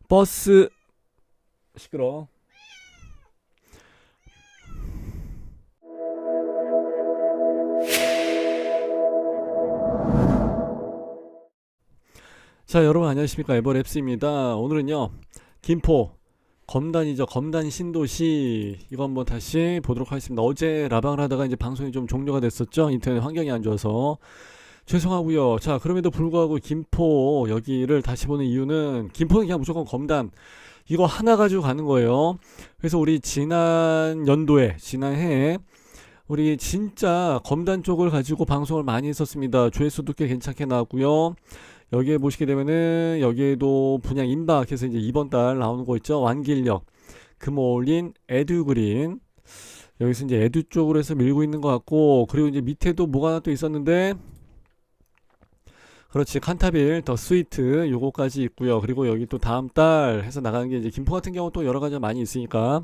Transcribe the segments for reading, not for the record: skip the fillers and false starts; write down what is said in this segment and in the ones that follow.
버스 시끄러. 자, 여러분 안녕하십니까? 에버랩스입니다. 오늘은요 김포 검단이죠. 검단 신도시 이거 한번 다시 보도록 하겠습니다. 어제 라방을 하다가 이제 방송이 좀 종료가 됐었죠. 인터넷 환경이 안 좋아서 죄송하고요. 자, 그럼에도 불구하고 김포 여기를 다시 보는 이유는 김포는 그냥 무조건 검단 이거 하나 가지고 가는 거예요. 그래서 우리 지난 연도에 지난해에 우리 진짜 검단 쪽을 가지고 방송을 많이 했었습니다. 조회수도 꽤 괜찮게 나왔고요. 여기에 보시게 되면은 여기에도 분양 임박해서 이제 이번 달 나오는 거 있죠. 완길역 금올린 에듀그린 여기서 이제 에듀 쪽으로 해서 밀고 있는 것 같고, 그리고 이제 밑에도 뭐가 하나 또 있었는데 그렇지 칸타빌 더 스위트 요거까지 있고요. 그리고 여기 또 다음 달 해서 나가는 게 이제 김포 같은 경우 또 여러 가지가 많이 있으니까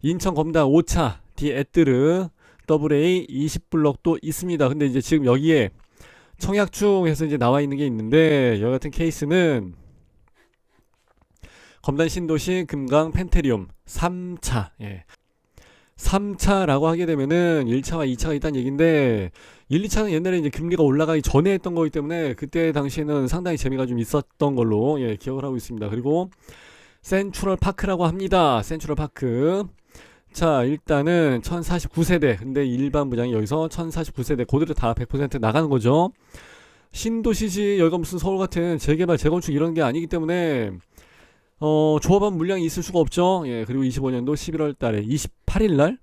인천 검단 5차 디 에뜨르 AA 20블럭도 있습니다. 근데 이제 지금 여기에 청약중에서 이제 나와 있는 게 있는데 여기 같은 케이스는 검단 신도시 금강 펜테리움 3차 3차라고 하게 되면은 1차와 2차가 있다는 얘기인데 1, 2차는 옛날에 이제 금리가 올라가기 전에 했던 거기 때문에 그때 당시에는 상당히 재미가 좀 있었던 걸로 기억을 하고 있습니다. 그리고 센트럴 파크라고 합니다. 센트럴 파크. 자, 일단은 1049세대. 근데 일반 분양이 여기서 1049세대 그대로 다 100% 나가는 거죠. 신도시지 여기가 무슨 서울 같은 재개발 재건축 이런 게 아니기 때문에 조합원 물량이 있을 수가 없죠. 그리고 25년도 11월 달에 28일 날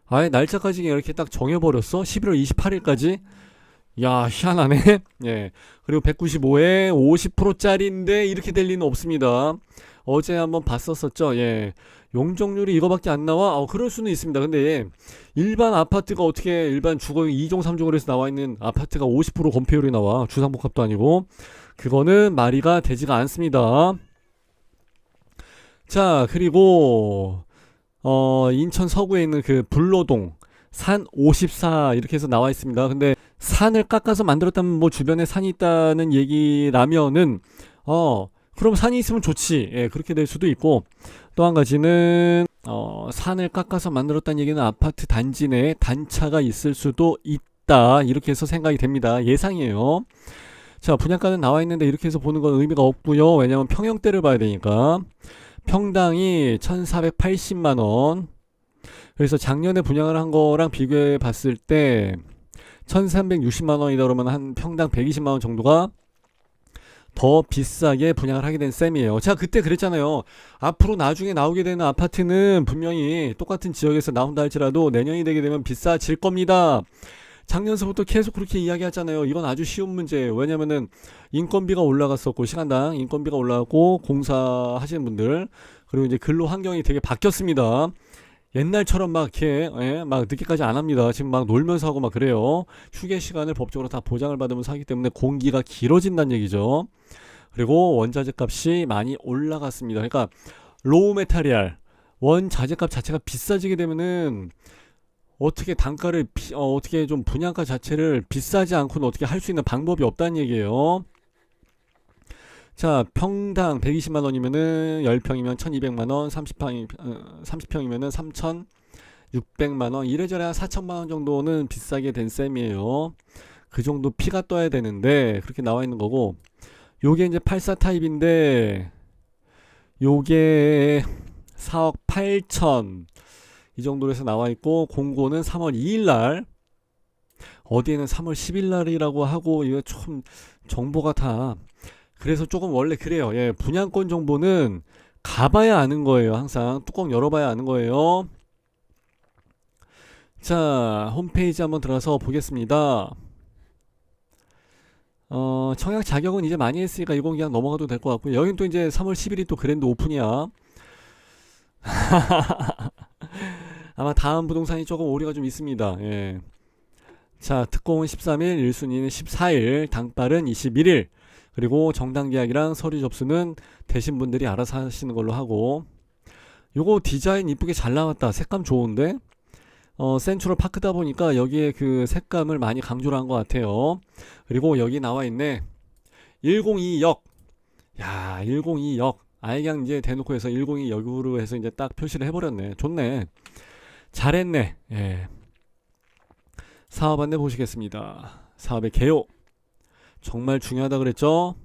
아예 날짜까지 이렇게 딱 정해버렸어. 11월 28일까지. 야, 희한하네. 그리고 195에 50%짜리인데 이렇게 될 리는 없습니다. 어제 한번 봤었었죠. 용적률이 이거밖에 안 나와? 그럴 수는 있습니다. 근데 일반 아파트가 어떻게 일반 주거 2종 3종으로 해서 나와 있는 아파트가 50% 건폐율이 나와. 주상복합도 아니고. 그거는 말이가 되지가 않습니다. 자, 그리고 인천 서구에 있는 그 불로동 산 54 이렇게 해서 나와 있습니다. 근데 산을 깎아서 만들었다면 뭐 주변에 산이 있다는 얘기라면은 그럼 산이 있으면 좋지. 그렇게 될 수도 있고, 또 한 가지는 산을 깎아서 만들었다는 얘기는 아파트 단지 내에 단차가 있을 수도 있다. 이렇게 해서 생각이 됩니다. 예상이에요. 자, 분양가는 나와 있는데 이렇게 해서 보는 건 의미가 없고요. 왜냐면 평형대를 봐야 되니까. 평당이 1480만원. 그래서 작년에 분양을 한 거랑 비교해 봤을 때 1360만원이다 그러면 한 평당 120만원 정도가 더 비싸게 분양을 하게 된 셈이에요. 자, 그때 그랬잖아요. 앞으로 나중에 나오게 되는 아파트는 분명히 똑같은 지역에서 나온다 할지라도 내년이 되게 되면 비싸질 겁니다. 작년서부터 계속 그렇게 이야기하잖아요. 이건 아주 쉬운 문제예요. 왜냐면은 인건비가 올라갔었고, 시간당 인건비가 올라갔고, 공사하시는 분들, 그리고 이제 근로 환경이 되게 바뀌었습니다. 옛날처럼 막 이렇게 막 늦게까지 안 합니다. 지금 막 놀면서 하고 막 그래요. 휴게 시간을 법적으로 다 보장을 받으면서 하기 때문에 공기가 길어진다는 얘기죠. 그리고 원자재 값이 많이 올라갔습니다. 그러니까 로우 메타리얼 원자재 값 자체가 비싸지게 되면은 어떻게 단가를 어떻게 좀 분양가 자체를 비싸지 않고는 어떻게 할 수 있는 방법이 없다는 얘기예요. 자, 평당 120만원이면은 10평이면 1200만원, 30평이면은 3600만원, 이래저래 한 4000만원 정도는 비싸게 된 셈이에요. 그 정도 피가 떠야 되는데 그렇게 나와 있는 거고, 요게 이제 84 타입인데 요게 4억 8천 이 정도로 해서 나와 있고, 공고는 3월 2일 날, 어디에는 3월 10일 날이라고 하고, 이거 좀 정보가 다 그래서 조금 원래 그래요. 분양권 정보는 가봐야 아는 거예요. 항상 뚜껑 열어봐야 아는 거예요. 자, 홈페이지 한번 들어가서 보겠습니다. 청약 자격은 이제 많이 했으니까 이건 그냥 넘어가도 될 것 같고요. 여긴 또 이제 3월 10일이 또 그랜드 오픈이야. 아마 다음 부동산이 조금 오류가 좀 있습니다. 자, 특공은 13일, 1순위는 14일, 당발은 21일. 그리고 정당 계약이랑 서류 접수는 되신 분들이 알아서 하시는 걸로 하고, 요거 디자인 이쁘게 잘 나왔다. 색감 좋은데 센트럴 파크다 보니까 여기에 그 색감을 많이 강조를 한 것 같아요. 그리고 여기 나와 있네 102역. 야, 102역 아예 그냥 이제 대놓고 해서 102 여구로 해서 이제 딱 표시를 해버렸네. 좋네. 잘했네. 예. 사업 안내 보시겠습니다. 사업의 개요. 정말 중요하다 그랬죠?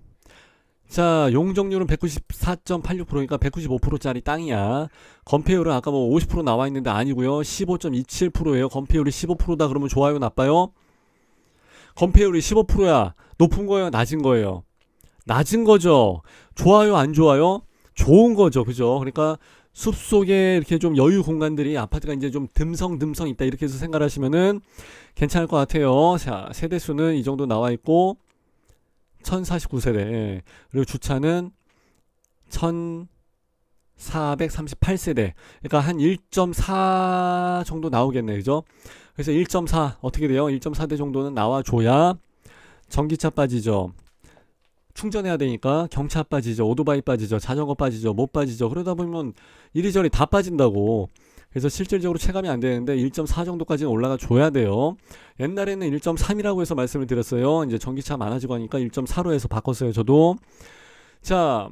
자, 용적률은 194.86%니까 195%짜리 땅이야. 건폐율은 아까 뭐 50% 나와 있는데 아니고요. 15.27%예요. 건폐율이 15%다 그러면 좋아요, 나빠요? 건폐율이 15%야. 높은 거예요, 낮은 거예요? 낮은 거죠. 좋아요, 안 좋아요? 좋은 거죠. 그죠? 그러니까 숲속에 이렇게 좀 여유 공간들이 아파트가 이제 좀 듬성듬성 있다 이렇게 해서 생각하시면은 괜찮을 것 같아요. 자, 세대수는 이 정도 나와 있고 1049세대. 그리고 주차는 1438세대. 그러니까 한 1.4 정도 나오겠네. 그죠? 그래서 1.4 어떻게 돼요? 1.4대 정도는 나와줘야 전기차 빠지죠. 충전해야 되니까 경차 빠지죠. 오토바이 빠지죠. 자전거 빠지죠. 못 빠지죠. 그러다 보면 이리저리 다 빠진다고. 그래서 실질적으로 체감이 안 되는데 1.4 정도까지는 올라가 줘야 돼요. 옛날에는 1.3이라고 해서 말씀을 드렸어요. 이제 전기차 많아지고 하니까 1.4로 해서 바꿨어요. 저도. 자,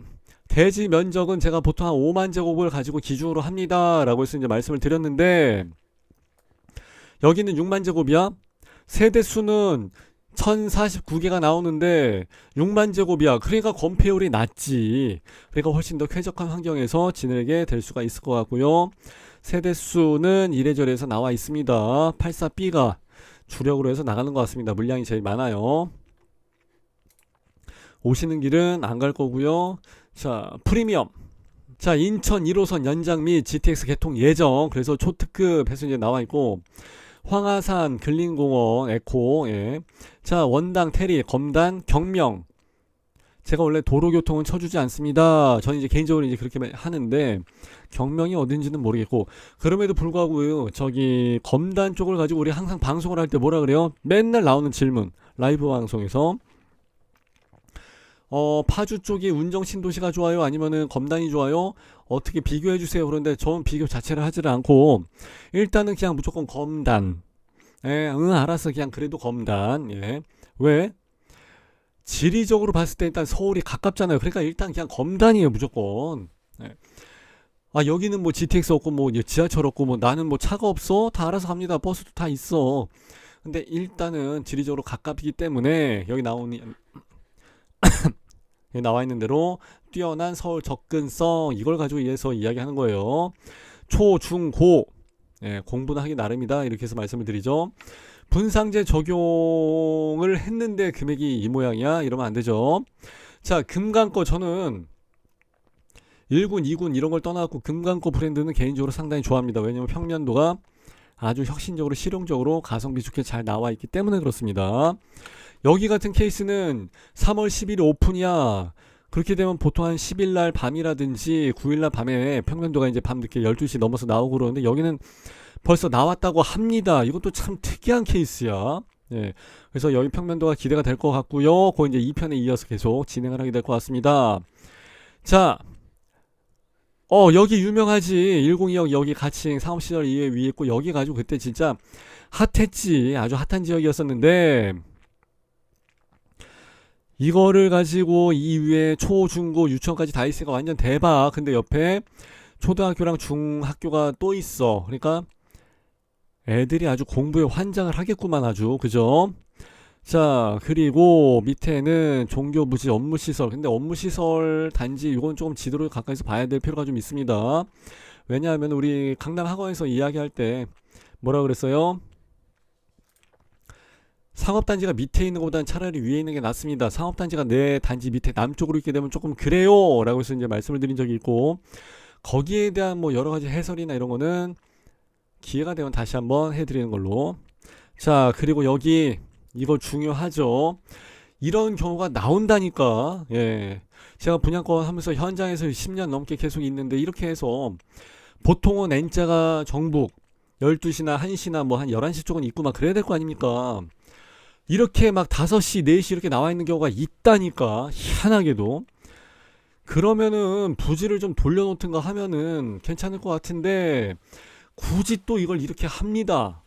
대지 면적은 제가 보통 한 5만 제곱을 가지고 기준으로 합니다. 라고 해서 이제 말씀을 드렸는데 여기는 6만 제곱이야. 세대 수는 1049개가 나오는데 6만 제곱이야. 그러니까 건폐율이 낮지. 그러니까 훨씬 더 쾌적한 환경에서 지내게 될 수가 있을 것 같고요. 세대수는 이래저래 해서 나와 있습니다. 84B가 주력으로 해서 나가는 것 같습니다. 물량이 제일 많아요. 오시는 길은 안 갈 거고요. 자, 프리미엄. 자, 인천 1호선 연장 및 GTX 개통 예정. 그래서 초특급 해서 이제 나와 있고 황하산 근린공원 에코. 예. 자, 원당 테리 검단 경명. 제가 원래 도로교통은 쳐주지 않습니다. 저는 이제 개인적으로 이제 그렇게 하는데 경명이 어딘지는 모르겠고 그럼에도 불구하고 저기 검단 쪽을 가지고 우리 항상 방송을 할 때 뭐라 그래요? 맨날 나오는 질문 라이브 방송에서 파주 쪽이 운정 신도시가 좋아요? 아니면은 검단이 좋아요? 어떻게 비교해 주세요. 그런데 저는 비교 자체를 하지를 않고 일단은 그냥 무조건 검단. 예, 응, 알았어. 그냥 그래도 검단. 예. 왜? 지리적으로 봤을 때 일단 서울이 가깝잖아요. 그러니까 일단 그냥 검단이에요, 무조건. 예. 아, 여기는 뭐 GTX 없고 뭐 지하철 없고 뭐 나는 뭐 차가 없어? 다 알아서 갑니다. 버스도 다 있어. 근데 일단은 지리적으로 가깝기 때문에 여기 나와 있는 대로 뛰어난 서울 접근성 이걸 가지고 위해서 이야기하는 거예요. 초, 중, 고. 예, 공부는 하기 나름이다. 이렇게 해서 말씀을 드리죠. 분상제 적용을 했는데 금액이 이 모양이야? 이러면 안 되죠. 자, 금강거 저는 1군, 2군 이런 걸 떠나고 금강거 브랜드는 개인적으로 상당히 좋아합니다. 왜냐면 평면도가 아주 혁신적으로 실용적으로 가성비 좋게 잘 나와 있기 때문에 그렇습니다. 여기 같은 케이스는 3월 10일 오픈이야. 그렇게 되면 보통 한 10일날 밤이라든지 9일날 밤에 평면도가 이제 밤늦게 12시 넘어서 나오고 그러는데 여기는 벌써 나왔다고 합니다. 이것도 참 특이한 케이스야. 예. 그래서 여기 평면도가 기대가 될 것 같고요. 그 이제 2편에 이어서 계속 진행을 하게 될 것 같습니다. 자, 여기 유명하지. 102역 여기 가칭 상업시설 이외 위에 있고 여기 가지고 그때 진짜 핫했지. 아주 핫한 지역이었었는데 이거를 가지고 이 위에 초, 중, 고, 유치원까지 다 있으니까 완전 대박. 근데 옆에 초등학교랑 중학교가 또 있어. 그러니까 애들이 아주 공부에 환장을 하겠구만 아주. 그죠? 자, 그리고 밑에는 종교부지 업무시설. 근데 업무시설 단지 이건 조금 지도를 가까이서 봐야 될 필요가 좀 있습니다. 왜냐하면 우리 강남학원에서 이야기할 때 뭐라 그랬어요? 상업단지가 밑에 있는 것보다는 차라리 위에 있는 게 낫습니다. 상업단지가 내 단지 밑에 남쪽으로 있게 되면 조금 그래요 라고 해서 이제 말씀을 드린 적이 있고 거기에 대한 뭐 여러가지 해설이나 이런 거는 기회가 되면 다시 한번 해드리는 걸로. 자, 그리고 여기 이거 중요하죠. 이런 경우가 나온다니까. 예. 제가 분양권 하면서 현장에서 10년 넘게 계속 있는데 이렇게 해서 보통은 N자가 정북 12시나 1시나 뭐 한 11시 쪽은 있고 막 그래야 될 거 아닙니까? 이렇게 막 5시, 4시 이렇게 나와 있는 경우가 있다니까. 희한하게도. 그러면은 부지를 좀 돌려놓든가 하면은 괜찮을 것 같은데 굳이 또 이걸 이렇게 합니다.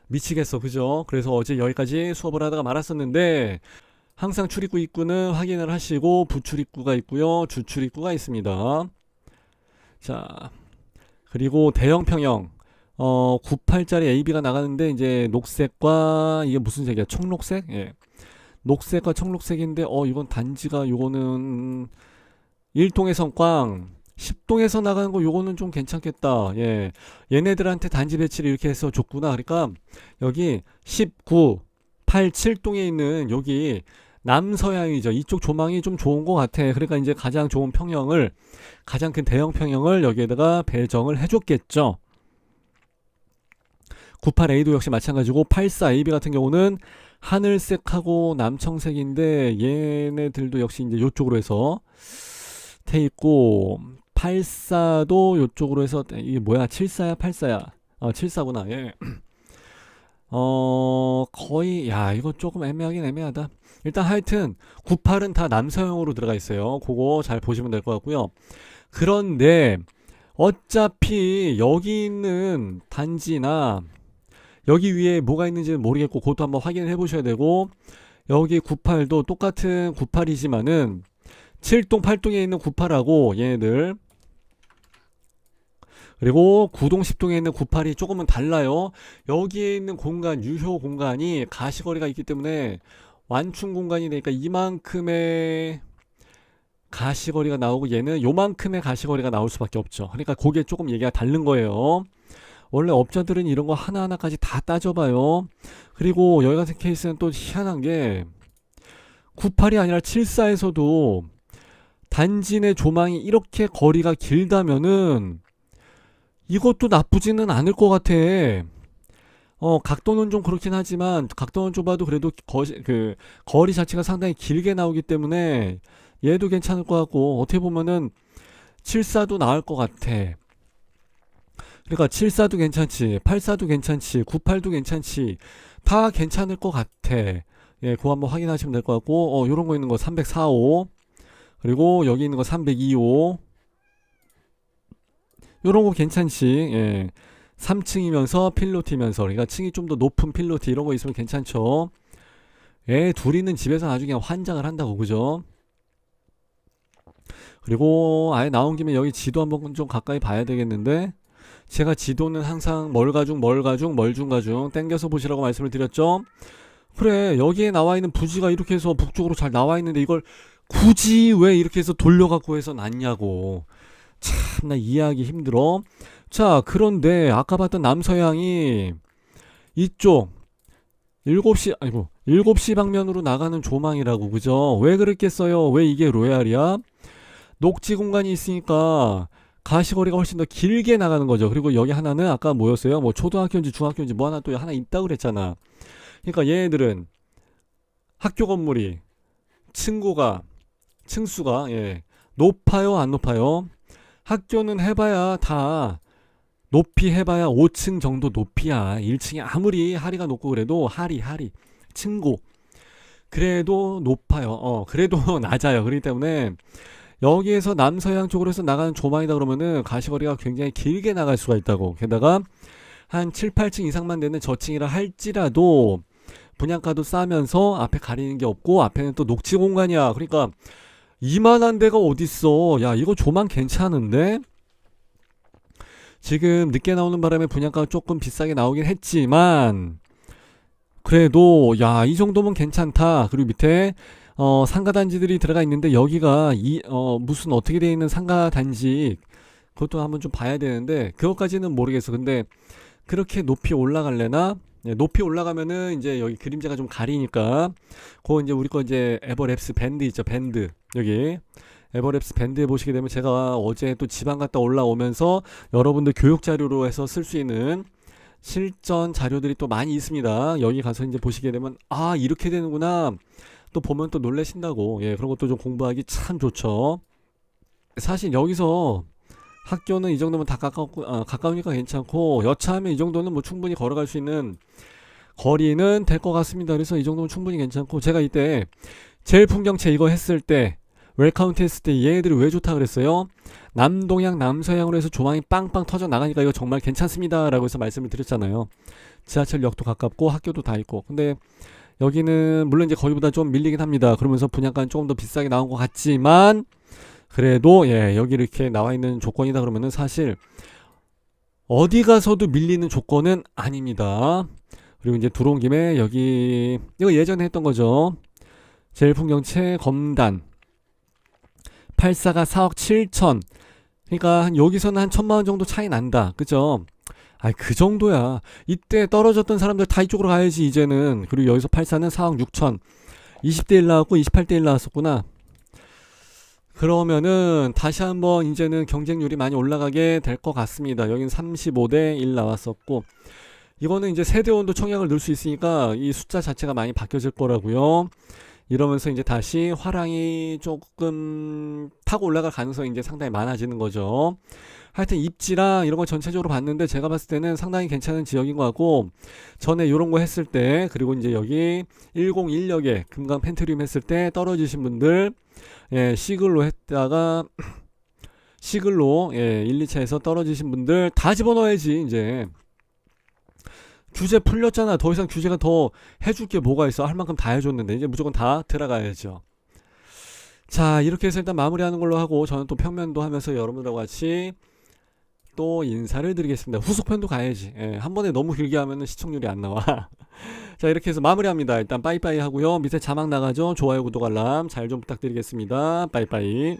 미치겠어. 그죠? 그래서 어제 여기까지 수업을 하다가 말았었는데 항상 출입구 입구는 확인을 하시고 부출입구가 있고요. 주출입구가 있습니다. 자, 그리고 대형 평형 98짜리 AB가 나가는데 이제 녹색과 이게 무슨 색이야? 청록색? 예. 녹색과 청록색인데 이건 단지가 요거는 1동에선 꽝 10동에서 나가는 거 요거는 좀 괜찮겠다. 예. 얘네들한테 단지 배치를 이렇게 해서 줬구나. 그러니까 여기 19, 8, 7동에 있는 여기 남서향이죠. 이쪽 조망이 좀 좋은 것 같아. 그러니까 이제 가장 좋은 평형을 가장 큰 대형 평형을 여기에다가 배정을 해줬겠죠. 98A도 역시 마찬가지고 84AB 같은 경우는 하늘색하고 남청색인데 얘네들도 역시 이제 요쪽으로 해서 돼 있고 84도 요쪽으로 해서 이게 뭐야 74야 84야 74구나 예. 거의 야 이거 조금 애매하긴 애매하다. 일단 하여튼 98은 다 남서형으로 들어가 있어요. 그거 잘 보시면 될 것 같고요. 그런데 어차피 여기 있는 단지나 여기 위에 뭐가 있는지는 모르겠고 그것도 한번 확인을 해 보셔야 되고 여기 98도 똑같은 98이지만은 7동 8동에 있는 98하고 얘네들 그리고 9동 10동에 있는 98이 조금은 달라요. 여기에 있는 공간 유효 공간이 가시거리가 있기 때문에 완충 공간이 되니까 이만큼의 가시거리가 나오고 얘는 요만큼의 가시거리가 나올 수밖에 없죠. 그러니까 그게 조금 얘기가 다른 거예요. 원래 업자들은 이런 거 하나하나까지 다 따져봐요. 그리고 여기 같은 케이스는 또 희한한 게 98이 아니라 74에서도 단지 내 조망이 이렇게 거리가 길다면은 이것도 나쁘지는 않을 것 같아. 각도는 좀 그렇긴 하지만 각도는 좁아도 그래도 거리 자체가 상당히 길게 나오기 때문에 얘도 괜찮을 것 같고 어떻게 보면은 74도 나을 것 같아. 그러니까 74도 괜찮지 84도 괜찮지 98도 괜찮지 다 괜찮을 것 같아. 예, 그거 한번 확인하시면 될 것 같고 요런 거 있는 거 345 그리고 여기 있는 거 325 요런 거 괜찮지. 예. 3층이면서 필로티면서 그러니까 층이 좀 더 높은 필로티 이런 거 있으면 괜찮죠. 예, 둘이 있는 집에서 나중에 환장을 한다고 그죠? 그리고 아예 나온 김에 여기 지도 한번 좀 가까이 봐야 되겠는데 제가 지도는 항상 멀가중 멀중가중 땡겨서 보시라고 말씀을 드렸죠. 그래 여기에 나와 있는 부지가 이렇게 해서 북쪽으로 잘 나와 있는데 이걸 굳이 왜 이렇게 해서 돌려갖고 해서 놨냐고. 참나 이해하기 힘들어. 자 그런데 아까 봤던 남서향이 이쪽 7시 방면으로 나가는 조망이라고 그죠? 왜 그랬겠어요? 왜 이게 로얄이야? 녹지 공간이 있으니까 가시거리가 훨씬 더 길게 나가는 거죠. 그리고 여기 하나는 아까 뭐였어요? 뭐 초등학교인지 중학교인지 뭐 하나 또 하나 있다고 그랬잖아. 그러니까 얘네들은 학교 건물이 층수가 예, 높아요 안 높아요? 학교는 해봐야 다 높이 해봐야 5층 정도 높이야. 1층이 아무리 하리가 높고 그래도 하리 층고 그래도 높아요. 그래도 낮아요. 그렇기 때문에 여기에서 남서향 쪽으로 해서 나가는 조망이다 그러면은 가시거리가 굉장히 길게 나갈 수가 있다고. 게다가 한 7, 8층 이상만 되는 저층이라 할지라도 분양가도 싸면서 앞에 가리는 게 없고 앞에는 또 녹지 공간이야. 그러니까 이만한 데가 어딨어. 야 이거 조망 괜찮은데? 지금 늦게 나오는 바람에 분양가가 조금 비싸게 나오긴 했지만 그래도 야 이 정도면 괜찮다. 그리고 밑에 상가단지들이 들어가 있는데 여기가 무슨 어떻게 되어 있는 상가단지 그것도 한번 좀 봐야 되는데 그것까지는 모르겠어. 근데 그렇게 높이 올라갈래나? 네, 높이 올라가면은 이제 여기 그림자가 좀 가리니까 그거 이제 우리 거 이제 에버랩스 밴드 있죠. 밴드 여기 에버랩스 밴드에 보시게 되면 제가 어제 또 지방 갔다 올라오면서 여러분들 교육 자료로 해서 쓸 수 있는 실전 자료들이 또 많이 있습니다. 여기 가서 이제 보시게 되면 아 이렇게 되는구나 또 보면 또 놀라신다고. 예, 그런 것도 좀 공부하기 참 좋죠. 사실 여기서 학교는 이 정도면 다 가까우니까 괜찮고 여차하면 이 정도는 뭐 충분히 걸어갈 수 있는 거리는 될 것 같습니다. 그래서 이 정도면 충분히 괜찮고 제가 이때 제일 풍경채 이거 했을 때 웰카운트 했을 때 얘네들이 왜 좋다 그랬어요? 남동향 남서향으로 해서 조망이 빵빵 터져 나가니까 이거 정말 괜찮습니다 라고 해서 말씀을 드렸잖아요. 지하철역도 가깝고 학교도 다 있고 근데 여기는 물론 이제 거기보다 좀 밀리긴 합니다. 그러면서 분양가는 조금 더 비싸게 나온 것 같지만 그래도 예, 여기 이렇게 나와 있는 조건이다 그러면은 사실 어디 가서도 밀리는 조건은 아닙니다. 그리고 이제 들어온 김에 여기 이거 예전에 했던 거죠. 제일풍경채 검단 84가 4억 7천. 그러니까 여기서는 한 1,000만 원 정도 차이 난다. 그죠? 아, 그 정도야. 이때 떨어졌던 사람들 다 이쪽으로 가야지 이제는. 그리고 여기서 84는 4억 6천. 20대 1 나왔고 28대 1 나왔었구나. 그러면은 다시 한번 이제는 경쟁률이 많이 올라가게 될 것 같습니다. 여기는 35대 1 나왔었고 이거는 이제 세대원도 청약을 넣을 수 있으니까 이 숫자 자체가 많이 바뀌어질 거라고요. 이러면서 이제 다시 화랑이 조금 타고 올라갈 가능성이 이제 상당히 많아지는 거죠. 하여튼 입지랑 이런 거 전체적으로 봤는데 제가 봤을 때는 상당히 괜찮은 지역인 것 같고 전에 이런 거 했을 때 그리고 이제 여기 101역에 금강 펜트리움 했을 때 떨어지신 분들 예, 시글로 했다가 시글로 예, 1, 2차에서 떨어지신 분들 다 집어넣어야지 이제 규제 풀렸잖아. 더 이상 규제가 더 해줄 게 뭐가 있어. 할 만큼 다 해줬는데 이제 무조건 다 들어가야죠. 자 이렇게 해서 일단 마무리하는 걸로 하고 저는 또 평면도 하면서 여러분들과 같이 또 인사를 드리겠습니다. 후속편도 가야지. 예, 한 번에 너무 길게 하면 시청률이 안 나와. 자 이렇게 해서 마무리합니다. 일단 빠이빠이 하고요. 밑에 자막 나가죠. 좋아요 구독 알람 잘 좀 부탁드리겠습니다. 빠이빠이.